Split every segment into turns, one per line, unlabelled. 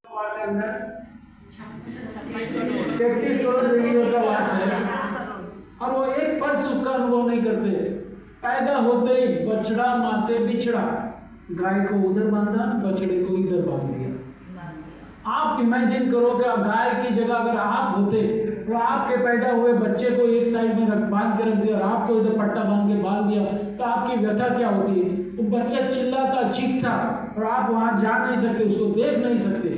33 करोड़ देवियों का वास है और वो एक पल सुख का अनुभव नहीं करते। पैदा होते ही बछड़ा मां से बिछड़ा, गाय को उधर बांधा, बछड़े को इधर बांध दिया। आप इमेजिन करो कि गाय की जगह अगर आप होते तो आपके पैदा हुए बच्चे को एक साइड में बांध के रख दिया और आपको इधर पट्टा बांध दिया तो आपकी व्यथा क्या होती है? वो बच्चा चिल्लाता चीखता और आप वहां जा नहीं सकते, उसको देख नहीं सकते।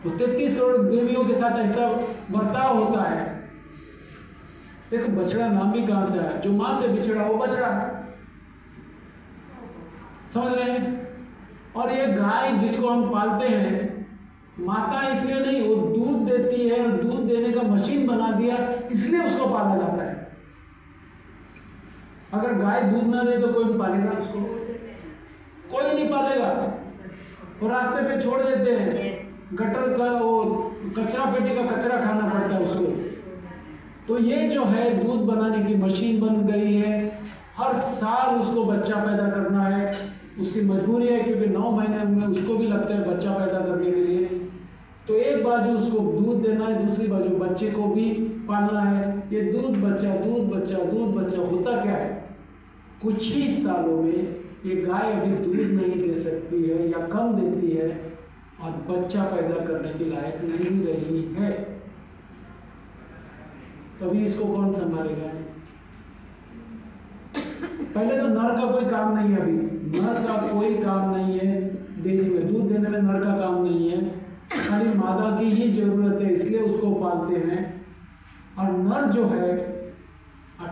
तो 33 करोड़ देवियों के साथ ऐसा बर्ताव होता है। देखो बछड़ा नाम भी कहां से आया? जो मां से बिछड़ा वो बछड़ा, समझ रहे हैं? और ये गाय जिसको हम पालते हैं, माता इसलिए नहीं, वो दूध देती है और दूध देने का मशीन बना दिया इसलिए उसको पाला जाता है। अगर गाय दूध ना दे तो कोई नहीं पालेगा उसको, कोई नहीं पालेगा। वो रास्ते पे छोड़ देते हैं, गटर का वो कचरा पेटी का कचरा खाना पड़ता है उसको। तो ये जो है दूध बनाने की मशीन बन गई है, हर साल उसको बच्चा पैदा करना है, उसकी मजबूरी है क्योंकि 9 महीने में उसको भी लगता है बच्चा पैदा करने के लिए। तो एक बाजू उसको दूध देना है, दूसरी बाजू बच्चे को भी पालना है। ये दूध बच्चा दूध बच्चा दूध बच्चा होता क्या है? कुछ ही सालों में ये गाय अभी दूध नहीं दे सकती है या कम देती है और बच्चा पैदा करने के लायक नहीं रही है। तभी इसको कौन संभालेगा? पहले तो नर का कोई काम नहीं है, अभी नर का कोई काम नहीं है डेयरी में, दूध देने में नर का काम नहीं है, खाली मादा की ही जरूरत है, इसलिए उसको पालते हैं। और नर जो है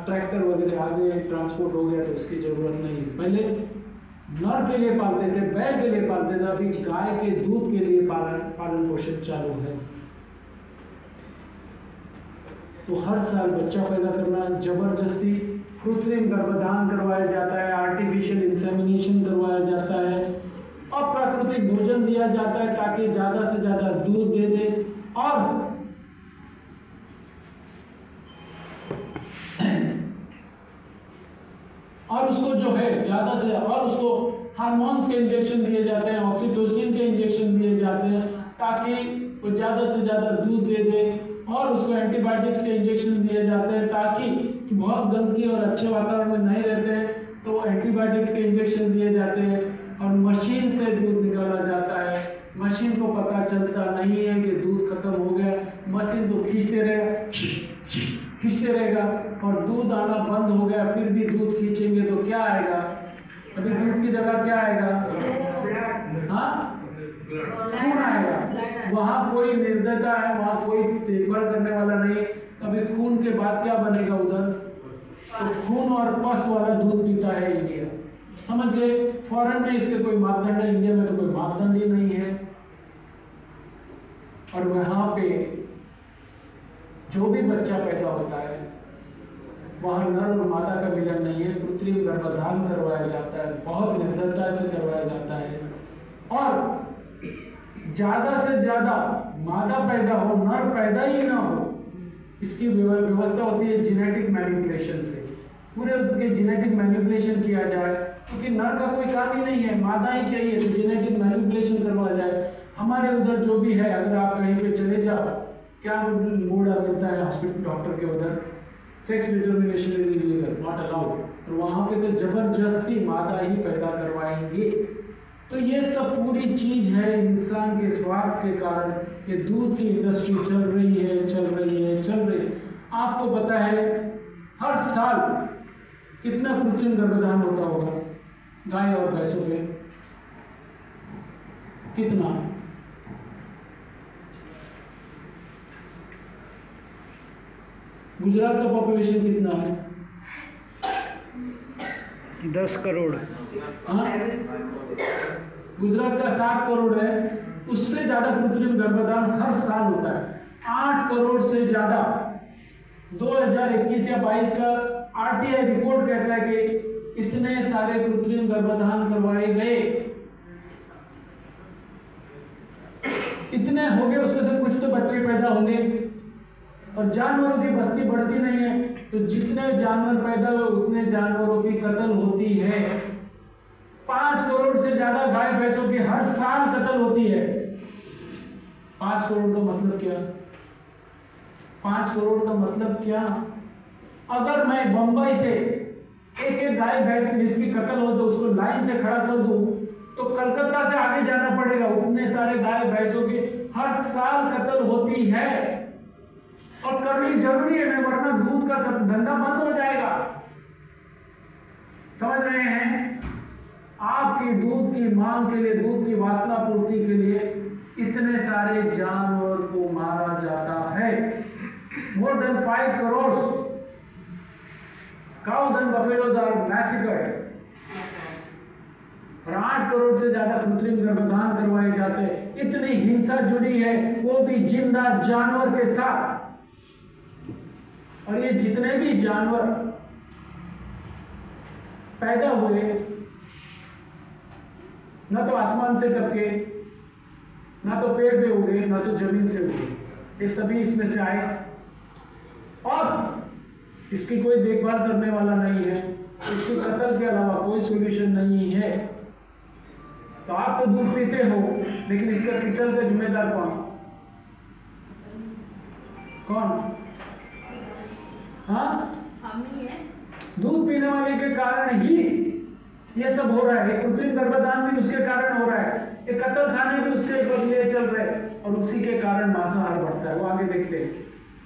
ट्रैक्टर वगैरह आ गए, ट्रांसपोर्ट हो गया तो उसकी जरूरत नहीं है। पहले नर के लिए पालते थे, बैल के लिए पालते थे, अभी गाय के दूध के लिए पालन पोषण चालू है। तो हर साल बच्चा पैदा करना जबरदस्ती, कृत्रिम गर्भधान करवाया जाता है, आर्टिफिशियल इंसेमिनेशन करवाया जाता है, अप्राकृतिक भोजन दिया जाता है ताकि ज्यादा से ज्यादा दूध दे दे और उसको जो है ज्यादा से और उसको हार्मोन्स के इंजेक्शन दिए जाते हैं, ऑक्सीटोसिन के इंजेक्शन दिए जाते हैं ताकि वो ज्यादा से ज्यादा दूध दे दे, और उसको एंटीबायोटिक्स के इंजेक्शन दिए जाते हैं ताकि बहुत गंदगी और अच्छे वातावरण में नहीं रहते हैं तो एंटीबायोटिक्स के इंजेक्शन दिए जाते हैं। और मशीन से दूध निकाला जाता है, मशीन को पता चलता नहीं है कि दूध खत्म हो गया, मशीन तो खींचते रहेगा और दूध आना बंद हो गया, फिर भी दूध खींचेंगे तो क्या आएगा? अभी दूध की जगह क्या आएगा? हाँ, खून आएगा। वहां कोई निर्दयता है, वहां कोई देखभाल करने वाला नहीं। अभी खून के बाद क्या बनेगा उधर? तो खून और पस वाला दूध पीता है इंडिया, समझ गए? फॉरेन में इसके कोई मापदंड है, इंडिया में तो कोई मापदंड ही नहीं है। और वहां पे जो भी बच्चा पैदा होता है वहां नर और मादा का मिलन नहीं है, कृत्रिम गर्भधान करवाया जाता है, बहुत निर्दयता से करवाया जाता है। और ज्यादा से ज्यादा मादा पैदा हो, नर पैदा ही ना हो, इसकी व्यवस्था होती है जेनेटिक मैनिपुलेशन से। पूरे उसके जेनेटिक मैनिपुलेशन किया जाए, क्योंकि नर का कोई काम ही नहीं है, मादा ही चाहिए, तो जेनेटिक मैनिपुलेशन करवाया जाए। हमारे उधर जो भी है, अगर आप कहीं पे चले जाओ, क्या बोर्ड मिलता है हॉस्पिटल डॉक्टर के उधर, sex determination is illegal, not allowed, और वहां पे तो जबरदस्ती मादा ही पैदा करवाएंगे। तो ये सब पूरी चीज है इंसान के स्वार्थ के कारण। ये दूध की इंडस्ट्री चल रही है। आपको पता है हर साल कितना कृत्रिम गर्भधान होता होगा गाय और भैंसों पे? कितना? गुजरात का पॉपुलेशन कितना है?
10 करोड़।
हाँ, गुजरात का 7 करोड़ है, उससे ज्यादा कृत्रिम गर्भधान हर साल होता है। 8 करोड़ से ज्यादा 2021 या 22 का आरटीआई रिपोर्ट कहता है कि इतने सारे कृत्रिम गर्भधान करवाए गए, इतने हो गए, उसमें से कुछ तो बच्चे पैदा होंगे। और जानवरों की बस्ती बढ़ती नहीं है, तो जितने जानवर पैदा हुए उतने जानवरों की कत्ल होती है। 5 करोड़ से ज्यादा गाय भैंसों की हर साल कत्ल होती है। 5 करोड़ का मतलब क्या? 5 करोड़ का मतलब क्या? अगर मैं बंबई से एक एक गाय भैंस जिसकी कत्ल हो तो उसको लाइन से खड़ा कर दूं, तो कलकत्ता से आगे जाना पड़ेगा। उतने सारे गाय भैंसों की हर साल कत्ल होती है और करनी जरूरी है, वरना दूध का सब धंधा बंद हो जाएगा। समझ रहे हैं? आपकी दूध की मांग के लिए, दूध की वासना पूर्ति के लिए इतने सारे जानवर को मारा जाता है। More than 5 crore cows and buffaloes are massacred। और 8 करोड़ से ज्यादा कृत्रिम गर्भधान करवाए जाते हैं। इतनी हिंसा जुड़ी है, वो भी जिंदा जानवर के साथ। और ये जितने भी जानवर पैदा हुए, ना तो आसमान से टपके, ना तो पेड़ पे उगे, ना तो जमीन से उगे, ये सभी इसमें से आए। और इसकी कोई देखभाल करने वाला नहीं है, इसकी कत्ल के अलावा कोई सॉल्यूशन नहीं है। तो आप तो दूध पीते हो, लेकिन इसका कितल का जिम्मेदार कौन? हाँ,
हम ही हैं।
दूध पीने वाले के कारण ही ये सब हो रहा है। कृत्रिम गर्भधान भी उसके कारण हो रहा है, ये कत्ल खाने भी उसके बदले चल रहे हैं, और उसी के कारण मांसाहार बढ़ता है। वो आगे देखते हैं।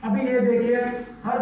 अभी ये देखिए, हर